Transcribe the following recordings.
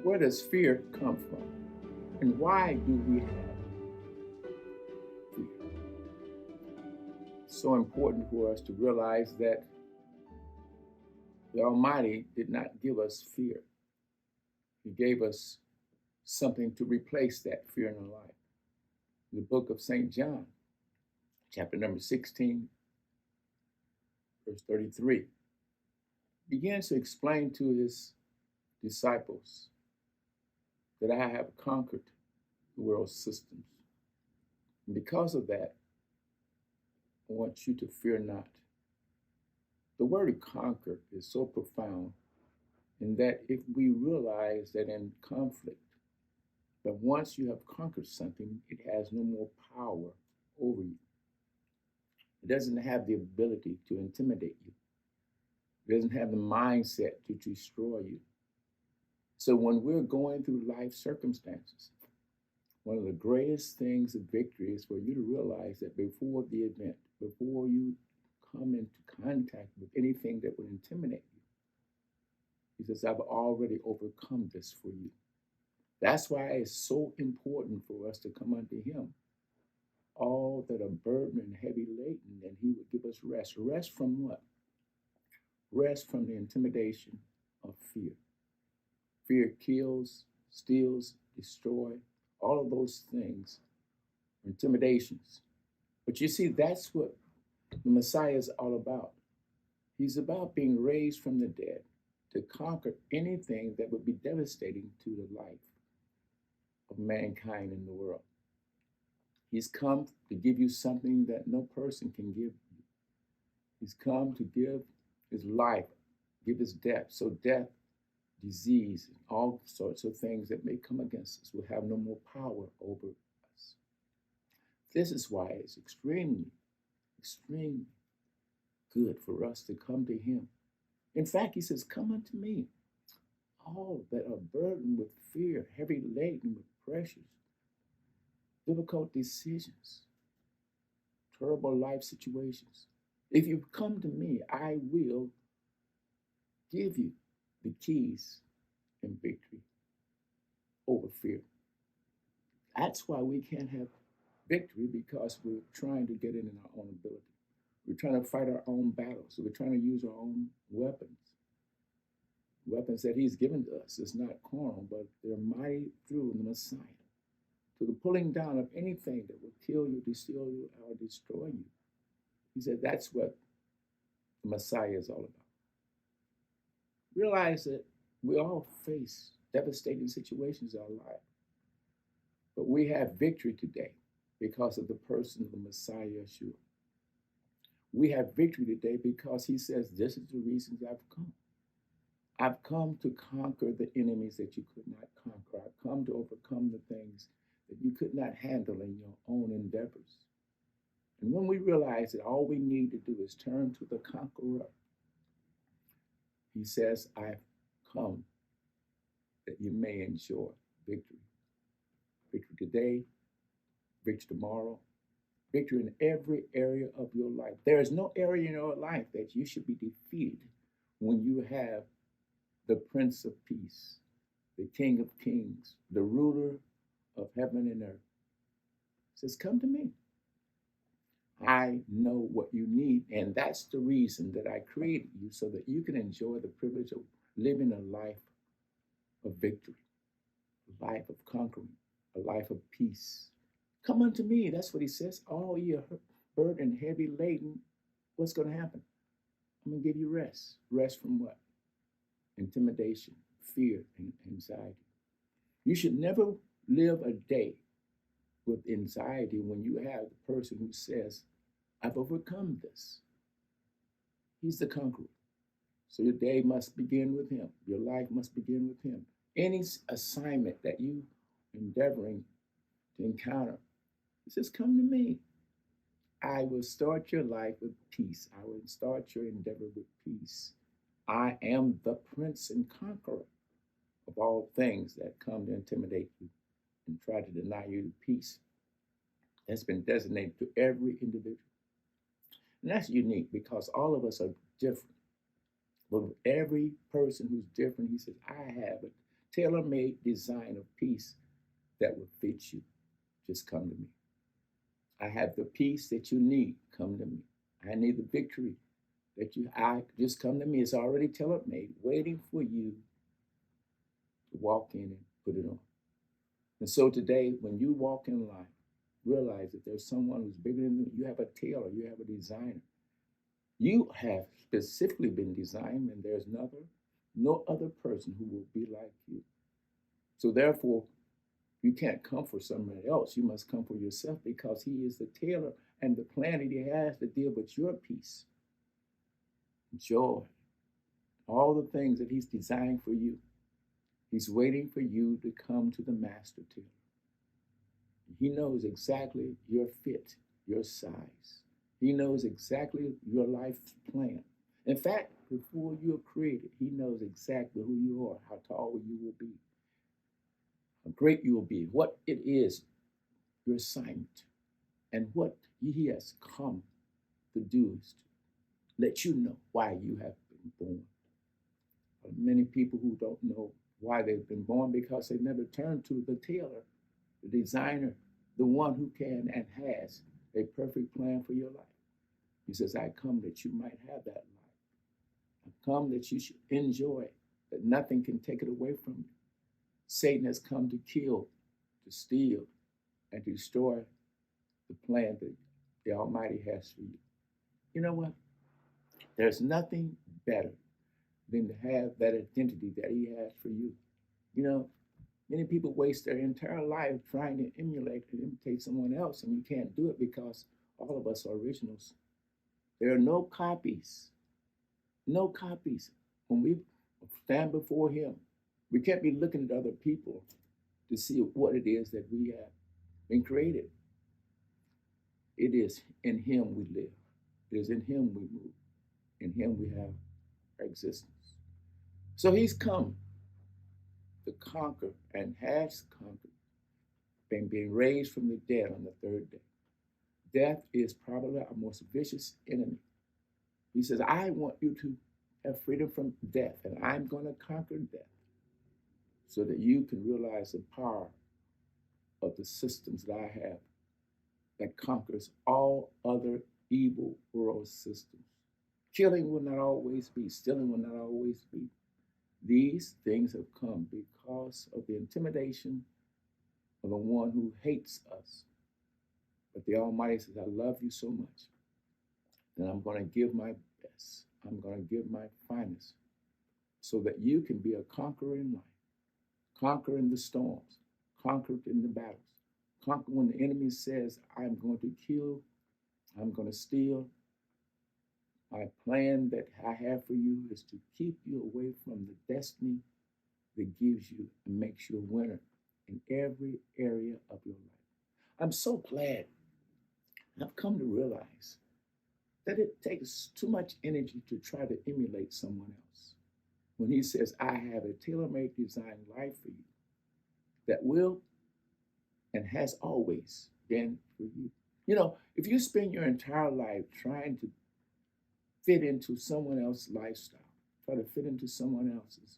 Where does fear come from? And why do we have fear? It's so important for us to realize that the Almighty did not give us fear. He gave us something to replace that fear in our life. In the book of St. John, chapter number 16, verse 33, begins to explain to his disciples that I have conquered the world's systems. And because of that, I want you to fear not. The word conquer is so profound in that if we realize that in conflict, that once you have conquered something, it has no more power over you. It doesn't have the ability to intimidate you. It doesn't have the mindset to destroy you. So when we're going through life circumstances, one of the greatest things of victory is for you to realize that before the event, before you come into contact with anything that would intimidate you, he says, I've already overcome this for you. That's why it's so important for us to come unto him, all that are burdened and heavy laden, and he would give us rest. Rest from what? Rest from the intimidation of fear. Fear kills, steals, destroys, all of those things are intimidations. But you see, that's what the Messiah is all about. He's about being raised from the dead to conquer anything that would be devastating to the life of mankind in the world. He's come to give you something that no person can give you. He's come to give his life, give his death. So death, disease, and all sorts of things that may come against us will have no more power over us. This is why it's extremely, extremely good for us to come to him. In fact, he says, come unto me, all that are burdened with fear, heavy laden with pressures, difficult decisions, terrible life situations. If you come to me, I will give you the keys and victory over fear. That's why we can't have victory, because we're trying to get it in our own ability. We're trying to fight our own battles. So we're trying to use our own weapons. Weapons that he's given to us. It's not carnal, but they're mighty through the Messiah, to the pulling down of anything that will kill you, steal you, or destroy you. He said that's what the Messiah is all about. Realize that we all face devastating situations in our life, but we have victory today because of the person of the Messiah, Yeshua. We have victory today because he says, this is the reasons I've come. I've come to conquer the enemies that you could not conquer. I've come to overcome the things that you could not handle in your own endeavors. And when we realize that all we need to do is turn to the conqueror, he says, I've come that you may enjoy victory. Victory today, victory tomorrow, victory in every area of your life. There is no area in your life that you should be defeated when you have the Prince of Peace, the King of Kings, the ruler of heaven and earth. He says, come to me. I know what you need, and that's the reason that I created you, so that you can enjoy the privilege of living a life of victory, a life of conquering, a life of peace. Come unto me. That's what he says. All ye are burdened, heavy laden. What's going to happen? I'm going to give you rest. Rest from what? Intimidation, fear, and anxiety. You should never live a day with anxiety when you have the person who says, I've overcome this. He's the conqueror. So your day must begin with him. Your life must begin with him. Any assignment that you endeavoring to encounter, he says, come to me. I will start your life with peace. I will start your endeavor with peace. I am the prince and conqueror of all things that come to intimidate you and try to deny you the peace that's been designated to every individual. And that's unique because all of us are different. But with every person who's different, he says, I have tailor-made design of peace that will fit you. Just come to me. I have the peace that you need. Come to me. I need the victory I just come to me. It's already tailor-made, waiting for you to walk in and put it on. And so today, when you walk in line, realize that there's someone who's bigger than you. You have a tailor, you have a designer. You have specifically been designed, and there's no other person who will be like you. So therefore, you can't come for somebody else. You must come for yourself, because he is the tailor, and the plan that he has to deal with your peace, joy, all the things that he's designed for you. He's waiting for you to come to the master tailor. He knows exactly your fit, your size. He knows exactly your life plan. In fact, before you're created, he knows exactly who you are, how tall you will be, how great you will be, what it is, your assignment, and what he has come to do is to let you know why you have been born. Many people who don't know why they've been born, because they never turned to the tailor, the designer, the one who can and has a perfect plan for your life. He says, I come that you might have that life. I come that you should enjoy it, that nothing can take it away from you. Satan has come to kill, to steal, and to destroy the plan that the Almighty has for you. You know what? There's nothing better than to have that identity that he has for you. You know, many people waste their entire life trying to emulate and imitate someone else, and you can't do it because all of us are originals. There are no copies. No copies. When we stand before him, we can't be looking at other people to see what it is that we have been created. It is in him we live. It is in him we move. In him we have our existence. So he's come to conquer and has conquered and being raised from the dead on the third day. Death is probably our most vicious enemy. He says, I want you to have freedom from death, and I'm going to conquer death so that you can realize the power of the systems that I have that conquers all other evil world systems. Killing will not always be, stealing will not always be. These things have come because of the intimidation of the one who hates us. But the Almighty says, I love you so much that I'm going to give my best. I'm going to give my finest so that you can be a conqueror in life, conquer in the storms, conquer in the battles, conquer when the enemy says, I'm going to kill, I'm going to steal. My plan that I have for you is to keep you away from the destiny that gives you and makes you a winner in every area of your life. I'm so glad I've come to realize that it takes too much energy to try to emulate someone else. When he says, I have a tailor-made designed life for you that will and has always been for you. You know, if you spend your entire life trying to fit into someone else's lifestyle, try to fit into someone else's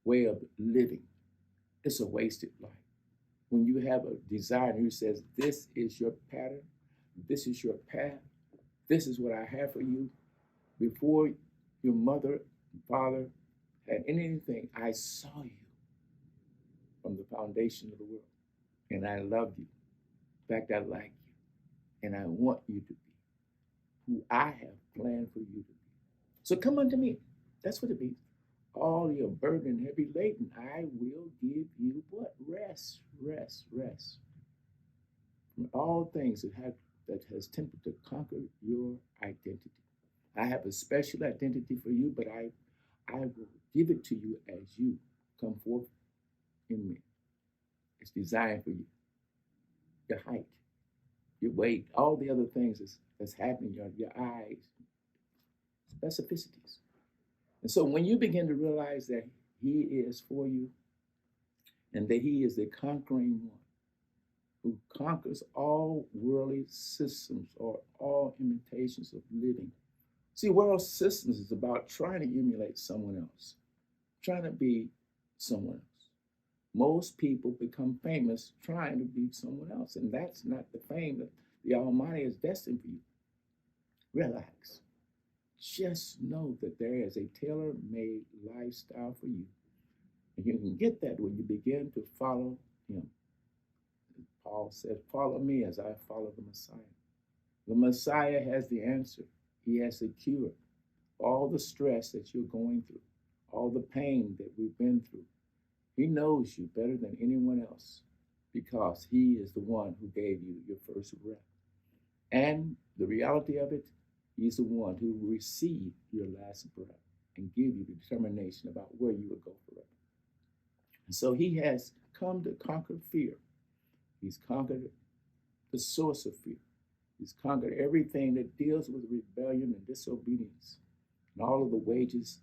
way of living, it's a wasted life. When you have a designer who says, this is your pattern, this is your path, this is what I have for you, before your mother and father had anything, I saw you from the foundation of the world. And I love you. In fact, I like you. And I want you to be who I have planned for you to be. So come unto me. That's what it means. All your burden and heavy laden, I will give you what? Rest, rest, rest. From all things that has tempted to conquer your identity. I have a special identity for you, but I will give it to you as you come forth in me. It's designed for you. Your height, your weight, all the other things that's happening, your eyes, specificities. And so when you begin to realize that he is for you and that he is the conquering one who conquers all worldly systems or all imitations of living. See, world systems is about trying to emulate someone else, trying to be someone else. Most people become famous trying to be someone else, and that's not the fame that the Almighty is destined for you. Relax. Just know that there is a tailor made lifestyle for you. And you can get that when you begin to follow Him. Paul said, "Follow me as I follow the Messiah." The Messiah has the answer, He has the cure. All the stress that you're going through, all the pain that we've been through, He knows you better than anyone else because He is the one who gave you your first breath. And the reality of it, He's the one who will receive your last breath and give you the determination about where you will go forever. And so He has come to conquer fear. He's conquered the source of fear. He's conquered everything that deals with rebellion and disobedience and all of the wages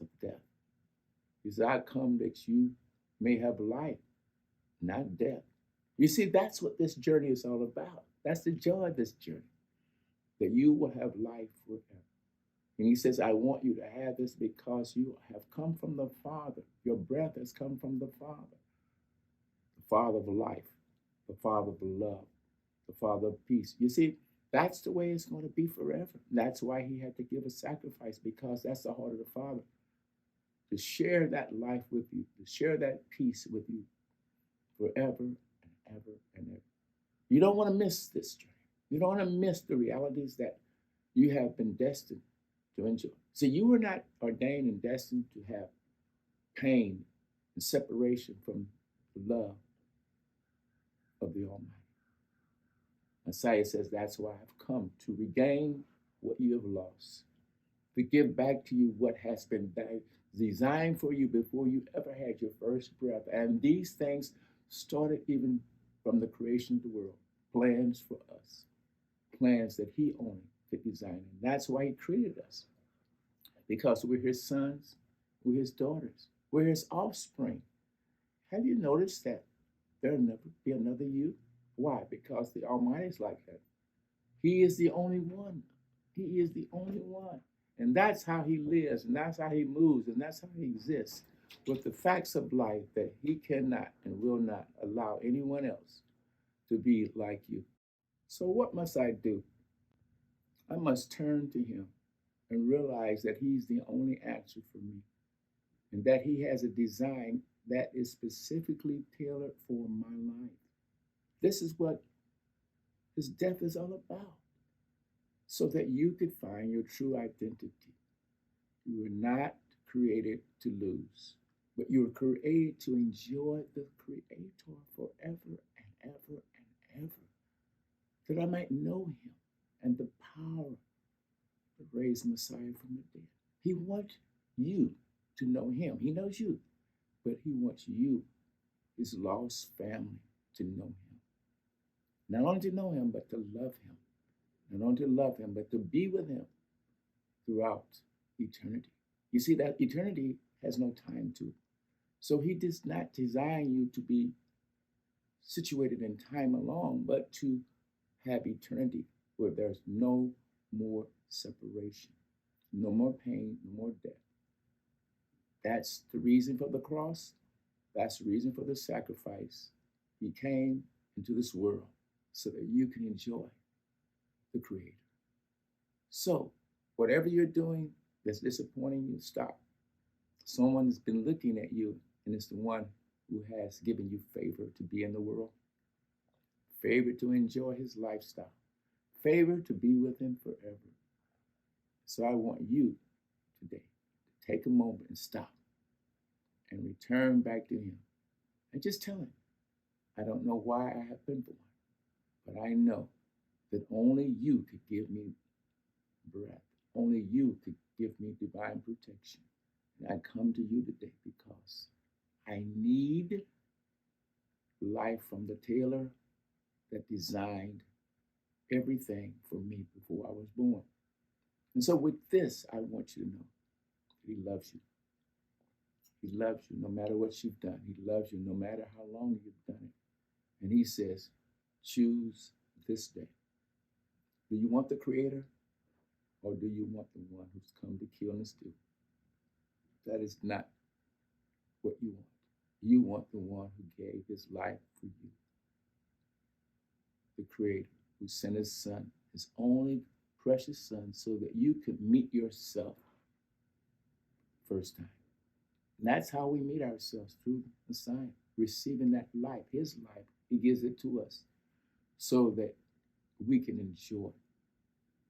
of death. He said, "I come that you may have life, not death." You see, that's what this journey is all about. That's the joy of this journey, that you will have life forever. And He says, "I want you to have this because you have come from the Father. Your breath has come from the Father of life, the Father of love, the Father of peace." You see, that's the way it's going to be forever. That's why He had to give a sacrifice, because that's the heart of the Father, to share that life with you, to share that peace with you forever and ever and ever. You don't want to miss this journey. You don't want to miss the realities that you have been destined to enjoy. See, you were not ordained and destined to have pain and separation from the love of the Almighty. Messiah says, "That's why I've come, to regain what you have lost, to give back to you what has been designed for you before you ever had your first breath." And these things started even from the creation of the world. Plans for us, plans that He only could design. And that's why He created us, because we're His sons, we're His daughters, we're His offspring. Have you noticed that there'll never be another you? Why? Because the Almighty is like that. He is the only one. He is the only one. And that's how He lives, and that's how He moves, and that's how He exists, with the facts of life that He cannot and will not allow anyone else to be like you. So what must I do? I must turn to Him and realize that He's the only answer for me, and that He has a design that is specifically tailored for my life. This is what His death is all about, so that you could find your true identity. You were not created to lose, but you were created to enjoy the Creator forever and ever and ever, that I might know Him and the power that raised Messiah from the dead. He wants you to know Him. He knows you, but He wants you, His lost family, to know Him. Not only to know Him, but to love Him. Not only to love Him, but to be with Him throughout eternity. You see, that eternity has no time to it. So He does not design you to be situated in time alone, but to have eternity where there's no more separation, no more pain, no more death. That's the reason for the cross. That's the reason for the sacrifice. He came into this world so that you can enjoy the Creator. So, whatever you're doing that's disappointing you, stop. Someone has been looking at you, and it's the one who has given you favor to be in the world, favor to enjoy His lifestyle, favor to be with Him forever. So I want you today to take a moment and stop and return back to Him and just tell Him, "I don't know why I have been born, but I know that only You could give me breath. Only You could give me divine protection. And I come to You today because I need life from the tailor that designed everything for me before I was born." And so with this, I want you to know that He loves you. He loves you no matter what you've done. He loves you no matter how long you've done it. And He says, choose this day. Do you want the Creator, or do you want the one who's come to kill and steal? That is not what you want. You want the one who gave his life for you, the Creator, who sent his Son, his only precious Son, so that you could meet yourself first time. And that's how we meet ourselves, through the Messiah, receiving that life, his life. He gives it to us so that we can enjoy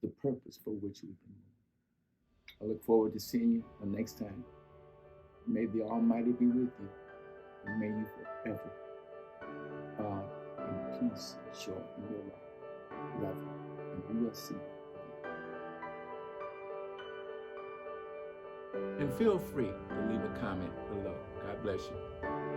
the purpose for which we've been moved. I look forward to seeing you the next time. May the Almighty be with you, and may you forever in peace and joy in your life. Love you, and we will see you. And feel free to leave a comment below. God bless you.